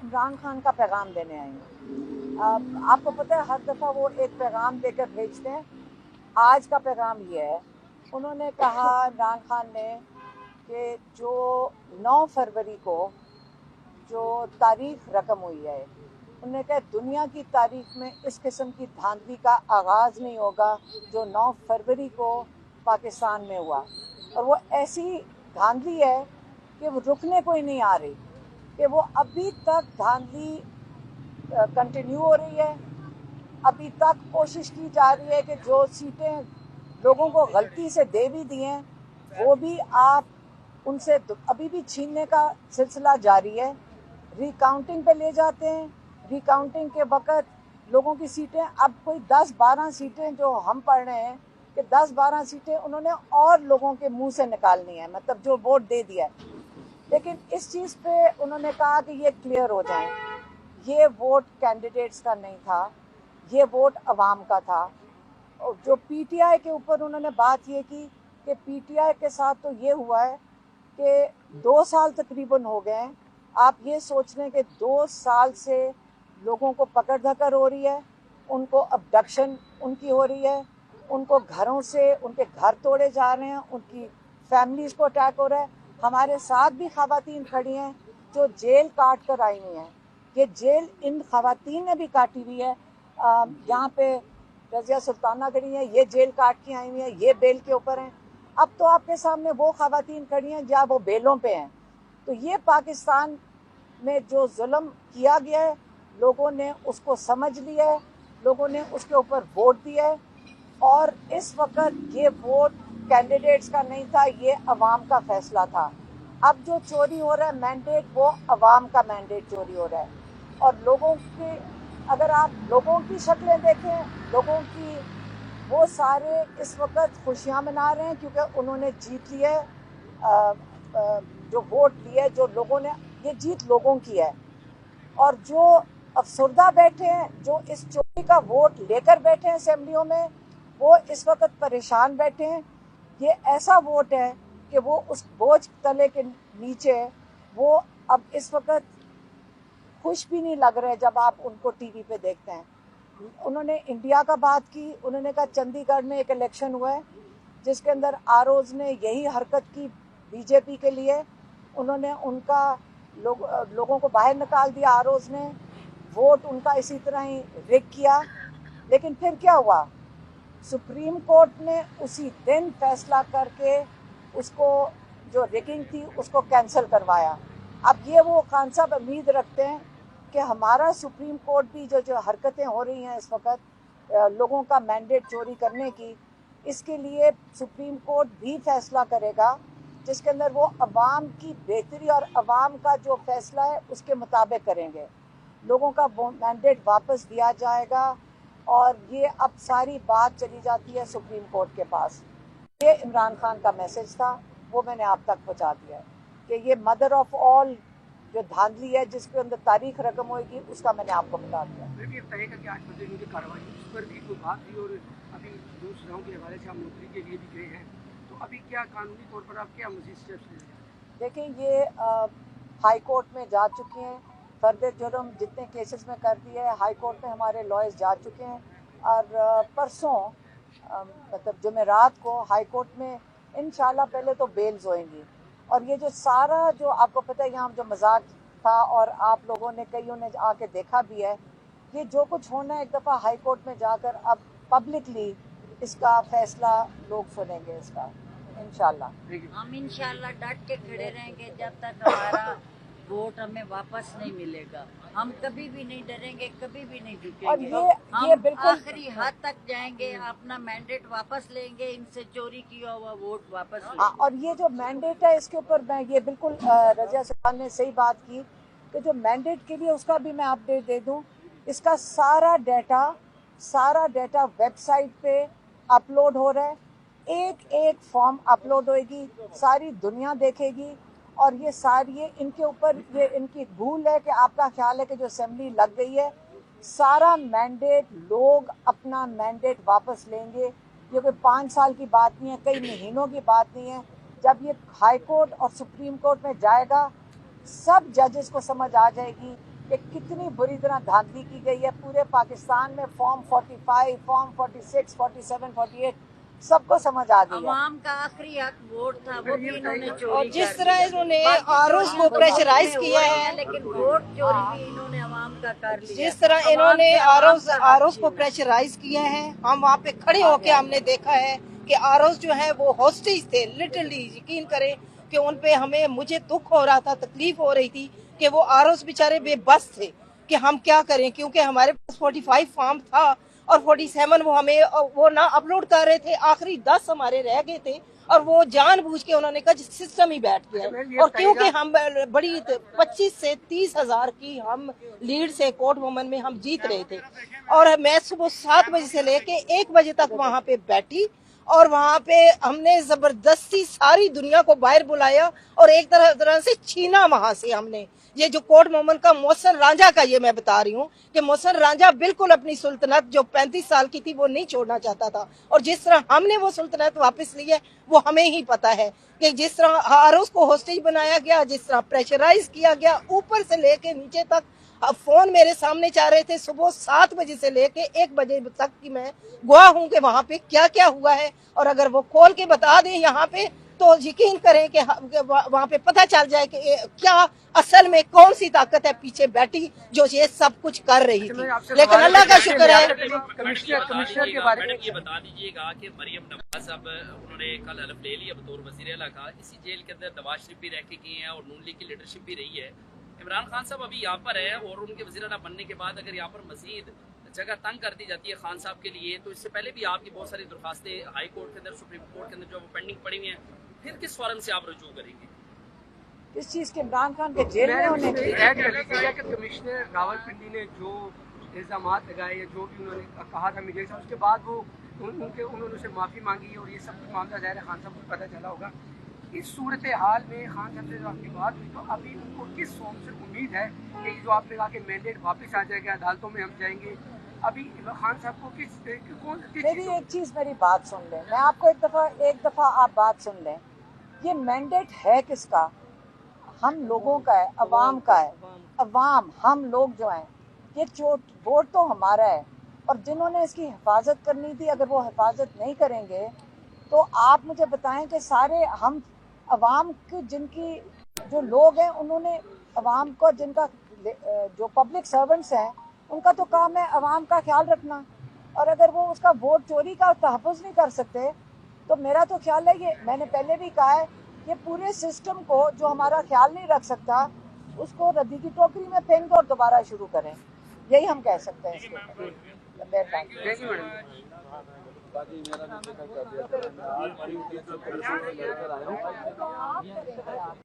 इमरान खान का पैगाम देने आई हूँ। आपको पता है हर दफ़ा वो एक पैगाम देकर भेजते हैं। आज का पैगाम ये है, उन्होंने कहा इमरान खान ने कि जो 9 फरवरी को जो तारीख रकम हुई है, उन्होंने कहा दुनिया की तारीख में इस किस्म की धांधली का आगाज़ नहीं होगा जो 9 फरवरी को पाकिस्तान में हुआ। और वो ऐसी धांधली है कि वो रुकने को ही नहीं आ रही, कि वो अभी तक धांधली कंटिन्यू हो रही है। अभी तक कोशिश की जा रही है कि जो सीटें लोगों को गलती से दे भी दी हैं वो भी आप उनसे अभी भी छीनने का सिलसिला जारी है। रिकाउंटिंग पे ले जाते हैं, रिकाउंटिंग के वक़्त लोगों की सीटें अब कोई 10-12 सीटें जो हम पढ़ रहे हैं कि 10-12 सीटें उन्होंने और लोगों के मुंह से निकालनी है, मतलब जो वोट दे दिया है। लेकिन इस चीज़ पे उन्होंने कहा कि ये क्लियर हो जाए, ये वोट कैंडिडेट्स का नहीं था, ये वोट अवाम का था। और जो पीटीआई के ऊपर उन्होंने बात ये की कि पीटीआई के साथ तो ये हुआ है कि 2 साल तकरीबन हो गए हैं। आप ये सोच लें कि 2 साल से लोगों को पकड़ धकड़ हो रही है, उनको अबडक्शन उनकी हो रही है, उनको घरों से उनके घर तोड़े जा रहे हैं, उनकी फैमिलीज़ को अटैक हो रहा है। हमारे साथ भी ख़वातीन खड़ी हैं जो जेल काट कर आई हुई हैं। ये जेल इन ख़वातीन ने भी काटी हुई है। यहाँ पे रज़िया सुल्ताना खड़ी हैं, ये जेल काट के आई हुई हैं, ये बेल के ऊपर हैं। अब तो आपके सामने वो ख़वातीन खड़ी हैं जहाँ वो बेलों पे हैं। तो ये पाकिस्तान में जो जुल्म किया गया है, लोगों ने उसको समझ लिया है, लोगों ने उसके ऊपर वोट दिया है। और इस वक्त ये वोट कैंडिडेट्स का नहीं था, ये अवाम का फैसला था। अब जो चोरी हो रहा है मैंडेट, वो अवाम का मैंडेट चोरी हो रहा है। और लोगों के, अगर आप लोगों की शक्लें देखें, लोगों की, वो सारे इस वक्त खुशियाँ मना रहे हैं क्योंकि उन्होंने जीत लिया है। जो वोट लिए, जो लोगों ने, ये जीत लोगों की है। और जो अफसरदा बैठे हैं, जो इस चोरी का वोट लेकर बैठे हैं असेंबलियों में, वो इस वक्त परेशान बैठे हैं। ये ऐसा वोट है कि वो उस बोझ तले के नीचे, वो अब इस वक्त खुश भी नहीं लग रहे जब आप उनको टीवी पे देखते हैं। उन्होंने इंडिया का बात की, उन्होंने कहा चंडीगढ़ में एक इलेक्शन हुआ है जिसके अंदर आरओज़ ने यही हरकत की बीजेपी के लिए। उन्होंने उनका लोगों को बाहर निकाल दिया, आरओज़ ने वोट उनका इसी तरह ही रिग किया। लेकिन फिर क्या हुआ, सुप्रीम कोर्ट ने उसी दिन फैसला करके उसको, जो रिगिंग थी उसको कैंसिल करवाया। अब ये वो खान साहब उम्मीद रखते हैं कि हमारा सुप्रीम कोर्ट भी जो हरकतें हो रही हैं इस वक्त लोगों का मैंडेट चोरी करने की, इसके लिए सुप्रीम कोर्ट भी फैसला करेगा जिसके अंदर वो अवाम की बेहतरी और अवाम का जो फैसला है उसके मुताबिक करेंगे। लोगों का मैंडेट वापस दिया जाएगा। और ये अब सारी बात चली जाती है सुप्रीम कोर्ट के पास। ये इमरान खान का मैसेज था, वो मैंने आप तक पहुंचा दिया है कि ये मदर ऑफ ऑल जो धांधली है जिसके अंदर तारीख रकम होगी, उसका मैंने आपको बता दिया। कि आज बदले की कार्रवाई उस पर भी कोई बात थी और अभी जो सुझाव के हवाले से आप नौकरी के लिए भी गए हैं, तो अभी क्या कानूनी तौर पर आप क्या मज़ीद स्टेप्स ले रहे हैं? देखिए, ये हाई कोर्ट में जा चुके हैं, फर्दर जुर्म जितने केसेस में कर दिए है हाई कोर्ट में हमारे लॉयर्स जा चुके हैं। और परसों मतलब जुमेरात को हाई कोर्ट में इंशाल्लाह पहले तो बेल्स होएंगी। और ये जो सारा, जो आपको पता है यहाँ जो मजाक था और आप लोगों ने कईयों ने आके देखा भी है, ये जो कुछ होना है एक दफ़ा हाई कोर्ट में जाकर अब पब्लिकली इसका फैसला लोग सुनेंगे इसका इंशाल्लाह। हम इंशाल्लाह डट के खड़े रहेंगे जब तक हमारा वोट हमें वापस नहीं मिलेगा। हम कभी भी नहीं डरेंगे, कभी भी नहीं झुकेंगे। और ये बिल्कुल आखिरी हद तक जाएंगे, अपना मैंडेट वापस लेंगे, इनसे चोरी किया हुआ वोट वापस लेंगे। और ये जो मैंडेट है इसके ऊपर मैं ये बिल्कुल रज़िया सुल्तान ने सही बात की कि जो मैंडेट के लिए उसका भी मैं अपडेट दे दूं। इसका सारा डाटा वेबसाइट पे अपलोड हो रहा है। एक एक फॉर्म अपलोड होएगी, सारी दुनिया देखेगी। और ये सारी इनके ऊपर ये इनकी भूल है कि आपका ख्याल है कि जो असेंबली लग गई है, सारा मैंडेट, लोग अपना मैंडेट वापस लेंगे। ये कोई 5 साल की बात नहीं है, कई महीनों की बात नहीं है। जब ये हाई कोर्ट और सुप्रीम कोर्ट में जाएगा, सब जजेस को समझ आ जाएगी कि कितनी बुरी तरह धांधली की गई है। पूरे पाकिस्तान में फॉर्म 45, फॉर्म 46, 47, 48 सबको समझ आ गई है। अवाम का आखिरी हक वोट था, वो भी इन्होंने और चोरी जिस कर तरह लिया। इन्होंने बाकी आरोज को चोरियां तो प्रेशराइज बहुत किया हुई है, हैं, लेकिन वोट चोरी भी इन्होंने अवाम का कर लिया। जिस तरह अवाम इन्होंने से अवाम आरोज का हक आरोज को छीना। प्रेशराइज किया है, हम वहाँ पे खड़े होके हमने देखा है कि आरोज जो है वो हॉस्टेज थे। लिटरली यकीन करें कि उन पे हमें मुझे दुख हो रहा था, तकलीफ हो रही थी कि वो आरोज बेचारे बेबस थे कि हम क्या करें, क्योंकि हमारे पास 45 फॉर्म था और 47 वो हमें वो ना अपलोड कर रहे थे। आखिरी 10 हमारे रह गए थे और वो जानबूझ के उन्होंने कहा सिस्टम ही बैठ गया है। और क्योंकि हम बड़ी 25 से 30 हजार की हम लीड से कोर्ट वुमन में हम जीत रहे थे, और मैं सुबह 7 बजे से लेके 1 बजे तक वहां पे बैठी और वहां पे हमने जबरदस्ती सारी दुनिया को बाहर बुलाया और एक तरह से छीना वहां से हमने। ये जो कोर्ट मोमन का मोहसिन रांझा का, ये मैं बता रही हूँ कि मोहसिन रांझा बिल्कुल अपनी सुल्तनत जो 35 साल की थी वो नहीं छोड़ना चाहता था, और जिस तरह हमने वो सुल्तनत वापस ली है वो हमें ही पता है कि जिस तरह आरोज को होस्टेज बनाया गया, जिस तरह प्रेशराइज किया गया ऊपर से लेके नीचे तक। फोन मेरे सामने चाह रहे थे सुबह 7 बजे से लेके 1 बजे तक की मैं गवाह हूँ कि वहाँ पे क्या क्या हुआ है, और अगर वो खोल के बता दें यहाँ पे तो यकीन करें कि वहाँ पे पता चल जाए कि क्या असल में कौन सी ताकत है पीछे बैठी जो ये सब कुछ कर रही थी। लेकिन अल्लाह का शुक्र है। कमिश्नर के बारे में मैडम ये बता दीजिएगा कि मरियम नवाज साहब उन्होंने कल हलफ ले लिया बतौर वज़ीर आला का, इसी जेल के अंदर नवाज शरीफ भी रह के गए हैं और नून लीग की लीडरशिप भी रही है। इमरान खान साहब अभी यहाँ पर है और उनके वज़ीर आला बनने के बाद अगर यहाँ पर मजीद जगह तंग कर दी जाती है खान साहब के लिए, तो इससे पहले भी आपकी बहुत सारी दरखास्तें हाई कोर्ट के अंदर, सुप्रीम कोर्ट के अंदर जो पेंडिंग पड़ी हुई हैं, फिर किस फॉरम से आप रजू करेंगे? इस चीज के इमरान खान के जेल में होने की कमिश्नर रावलपिंडी ने जो इल्जाम लगाए या जो भी उन्होंने कहा था मीडिया से, उसके बाद वो उन्होंने उसे माफ़ी मांगी और ये सब कुछ मामला ज़ाहिर है खान साहब को पता चला होगा। इस सूरत हाल में खान साहब से जो आपकी बात हुई, तो अभी उनको किस फॉर्म से उम्मीद है कि जो आपने कहा कि मैंडेट वापस आ जाएगा, अदालतों में हम जाएंगे, अभी खान साहब को मेरी एक चीज, मेरी बात सुन लें, मैं आपको एक दफा आप बात सुन लें, ये मैंडेट है किसका? हम लोगों का है, अवाम का है। अवाम, हम लोग जो हैं, ये वोट तो हमारा है, और जिन्होंने इसकी हिफाजत करनी थी अगर वो हिफाजत नहीं करेंगे तो आप मुझे बताएं कि सारे हम अवाम की, जिनकी जो लोग हैं उन्होंने अवाम को, जिनका जो पब्लिक सर्वेंट्स हैं उनका तो काम है अवाम का ख्याल रखना, और अगर वो उसका वोट चोरी का तहफ़्फ़ुज़ नहीं कर सकते तो मेरा तो ख्याल है, ये मैंने पहले भी कहा है, ये पूरे सिस्टम को जो हमारा ख्याल नहीं रख सकता उसको रद्दी की टोकरी में फेंक दो और दोबारा शुरू करें। यही हम कह सकते हैं इसके।